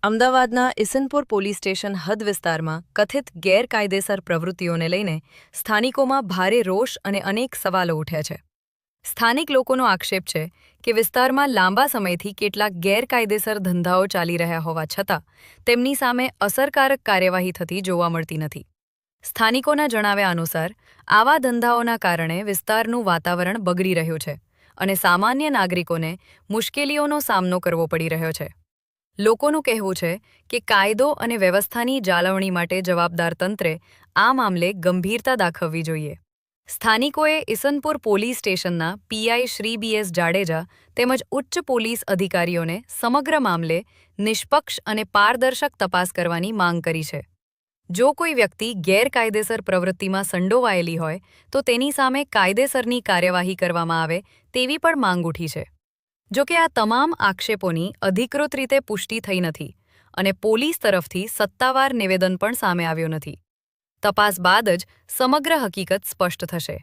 અમદાવાદના Isanpur police station હદ વિસ્તારમાં કથિત ગેરકાયદેસર પ્રવૃત્તિઓને લઈને સ્થાનિકોમાં ભારે રોષ અને અનેક સવાલો ઉઠ્યા છે. સ્થાનિક લોકોનો આક્ષેપ છે કે વિસ્તારમાં લાંબા સમયથી કેટલાક ગેરકાયદેસર ધંધાઓ ચાલી રહ્યા હોવા છતાં તેમની સામે અસરકારક કાર્યવાહી થતી જોવા મળતી નથી. સ્થાનિકોના જણાવ્યા અનુસાર આવા ધંધાઓના કારણે વિસ્તારનું વાતાવરણ બગડી રહ્યું છે અને સામાન્ય નાગરિકોને મુશ્કેલીઓનો સામનો કરવો પડી રહ્યો છે. લોકોનું કહેવું છે કે કાયદો અને વ્યવસ્થાની જાળવણી માટે જવાબદાર તંત્રે આ મામલે ગંભીરતા દાખવવી જોઈએ. સ્થાનિકોએ ઇસનપુર પોલીસ સ્ટેશનના પીઆઈ શ્રી બીએસ જાડેજા તેમજ ઉચ્ચ પોલીસ અધિકારીઓને સમગ્ર મામલે નિષ્પક્ષ અને પારદર્શક તપાસ કરવાની માંગ કરી છે. જો કોઈ વ્યક્તિ ગેરકાયદેસર પ્રવૃત્તિમાં સંડોવાયેલી હોય તો તેની સામે કાયદેસરની કાર્યવાહી કરવામાં આવે તેવી પણ માંગ ઉઠી છે. જો કે આ તમામ આક્ષેપોની અધિકૃત રીતે પુષ્ટિ થઈ નથી અને પોલીસ તરફથી સત્તાવાર નિવેદન પણ સામે આવ્યો નથી. તપાસ બાદ જ સમગ્ર હકીકત સ્પષ્ટ થશે.